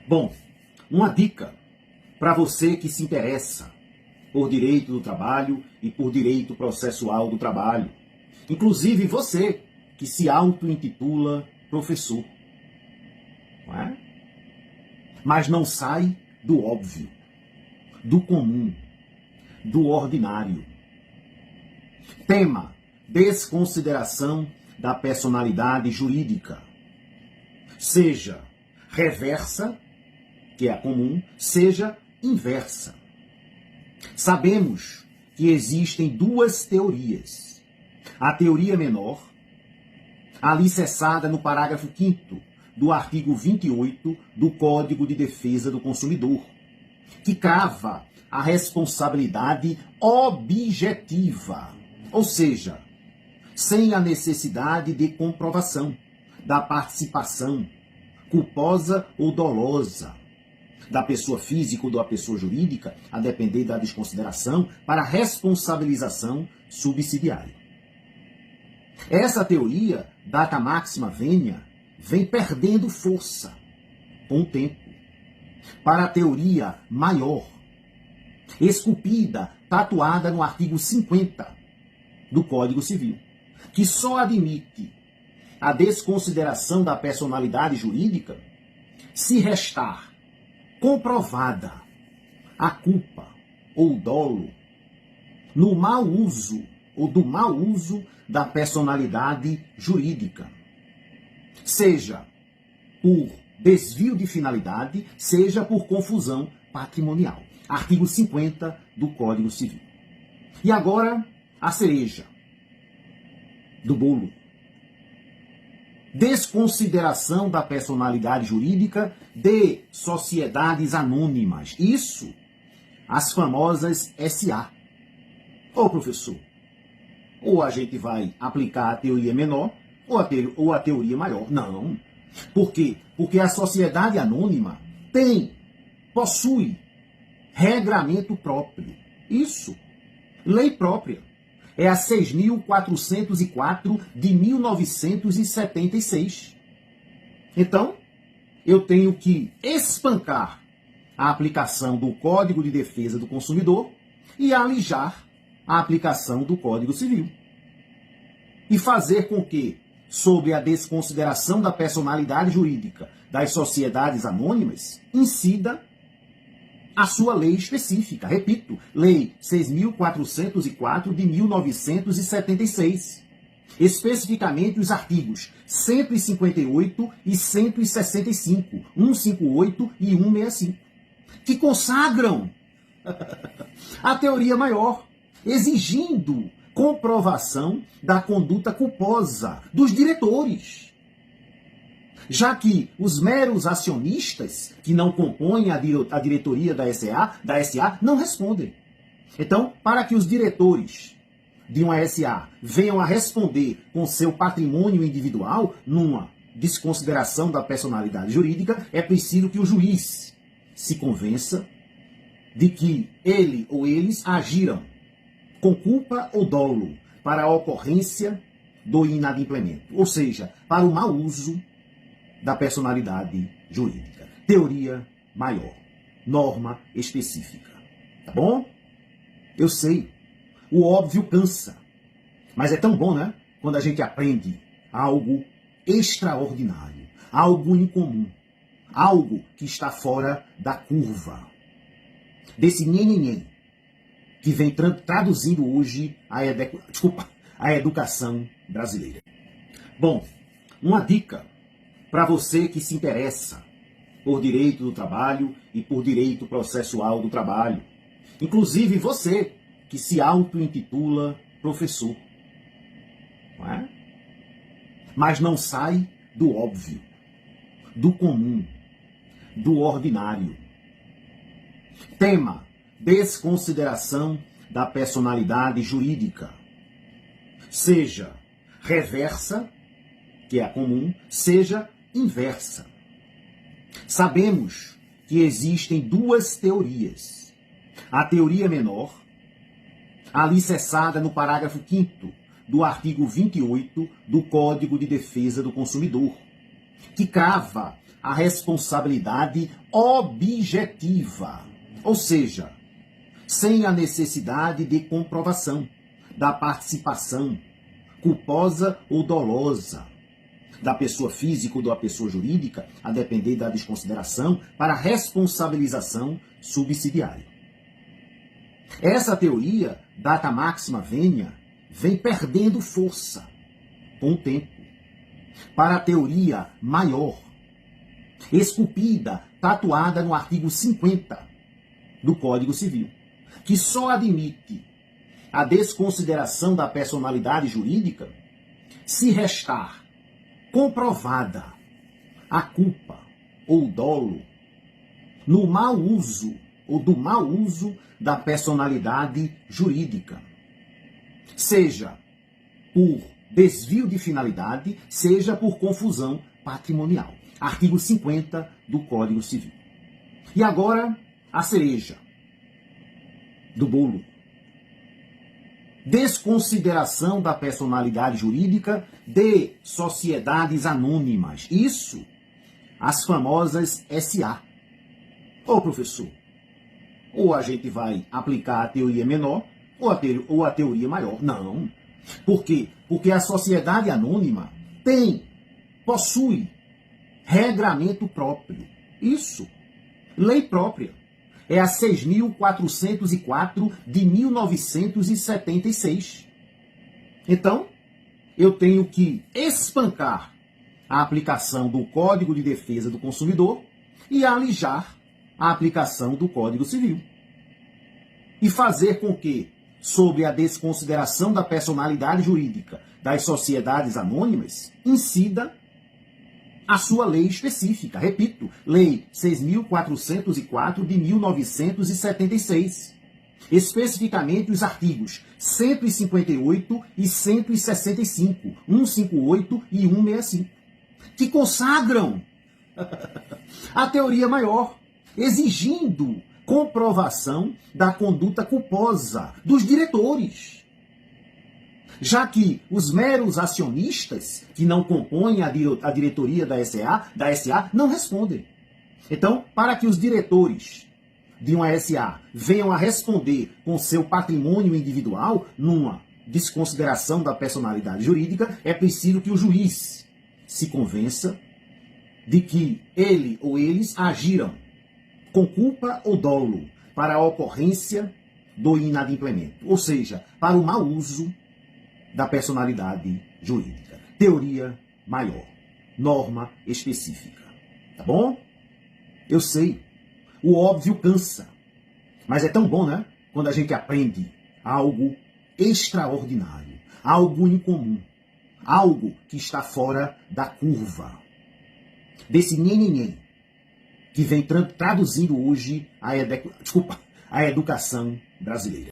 Bom, uma dica para você que se interessa por direito do trabalho e por direito processual do trabalho. Inclusive você que se auto-intitula professor. Não é? Mas não sai do óbvio, do comum, do ordinário. Tema: desconsideração da personalidade jurídica. Seja reversa, que é a comum, seja inversa. Sabemos que existem duas teorias. A teoria menor, alicerçada no parágrafo 5º do artigo 28 do Código de Defesa do Consumidor, que crava a responsabilidade objetiva, ou seja, sem a necessidade de comprovação da participação culposa ou dolosa da pessoa física ou da pessoa jurídica, a depender da desconsideração, para responsabilização subsidiária. Essa teoria, data máxima venia, vem perdendo força com o tempo para a teoria maior, esculpida, tatuada no artigo 50 do Código Civil, que só admite a desconsideração da personalidade jurídica se restar comprovada a culpa ou o dolo no mau uso ou do mau uso da personalidade jurídica, seja por desvio de finalidade, seja por confusão patrimonial. Artigo 50 do Código Civil. E agora, a cereja do bolo. Desconsideração da personalidade jurídica de sociedades anônimas. Isso, as famosas SA. Ô professor, ou a gente vai aplicar a teoria menor ou a teoria maior. Não. Por quê? Porque a sociedade anônima possui regramento próprio. Isso. Lei própria. É a 6.404 de 1976. Então, eu tenho que espancar a aplicação do Código de Defesa do Consumidor e alijar a aplicação do Código Civil. E fazer com que, sob a desconsideração da personalidade jurídica das sociedades anônimas, incida a sua lei específica. Repito, Lei 6.404 de 1976. Especificamente os artigos 158 e 165, 158 e 165, que consagram a teoria maior, exigindo comprovação da conduta culposa dos diretores, já que os meros acionistas que não compõem a diretoria da SA não respondem. Então, para que os diretores de uma SA venham a responder com seu patrimônio individual, numa desconsideração da personalidade jurídica, é preciso que o juiz se convença de que ele ou eles agiram com culpa ou dolo para a ocorrência do inadimplemento, ou seja, para o mau uso da personalidade jurídica. Teoria maior, norma específica. Tá bom? Eu sei, o óbvio cansa, mas é tão bom, né? Quando a gente aprende algo extraordinário, algo incomum, algo que está fora da curva, desse nhenhenhen que vem traduzindo hoje a educação brasileira. Bom, uma dica para você que se interessa por direito do trabalho e por direito processual do trabalho. Inclusive você que se auto-intitula professor. Não é? Mas não sai do óbvio, do comum, do ordinário. Tema: desconsideração da personalidade jurídica. Seja reversa, que é a comum, seja inversa. Sabemos que existem duas teorias. A teoria menor, alicerçada no parágrafo 5º do artigo 28 do Código de Defesa do Consumidor, que crava a responsabilidade objetiva, ou seja, sem a necessidade de comprovação da participação culposa ou dolosa da pessoa física ou da pessoa jurídica, a depender da desconsideração, para responsabilização subsidiária. Essa teoria, data máxima venia, vem perdendo força com o tempo para a teoria maior, esculpida, tatuada no artigo 50 do Código Civil, que só admite a desconsideração da personalidade jurídica se restar comprovada a culpa ou o dolo no mau uso ou do mau uso da personalidade jurídica, seja por desvio de finalidade, seja por confusão patrimonial. Artigo 50 do Código Civil. E agora, a cereja do bolo. Desconsideração da personalidade jurídica de sociedades anônimas. Isso, as famosas SA. Ô professor, ou a gente vai aplicar a teoria menor ou a teoria maior. Não. Por quê? Porque a sociedade anônima possui regramento próprio. Isso. Lei própria. É a 6.404 de 1976. Então, eu tenho que espancar a aplicação do Código de Defesa do Consumidor e alijar a aplicação do Código Civil. E fazer com que, sob a desconsideração da personalidade jurídica das sociedades anônimas, incida a sua lei específica. Repito, Lei 6.404 de 1976. Especificamente os artigos 158 e 165, 158 e 165, que consagram a teoria maior, exigindo comprovação da conduta culposa dos diretores. Já que os meros acionistas, que não compõem a diretoria da SA, não respondem. Então, para que os diretores de uma SA venham a responder com seu patrimônio individual, numa desconsideração da personalidade jurídica, é preciso que o juiz se convença de que ele ou eles agiram com culpa ou dolo para a ocorrência do inadimplemento, ou seja, para o mau uso da personalidade jurídica. Teoria maior, norma específica. Tá bom? Eu sei, o óbvio cansa, mas é tão bom, né? Quando a gente aprende algo extraordinário, algo incomum, algo que está fora da curva, desse nhenhenhen que vem traduzindo hoje a educação brasileira.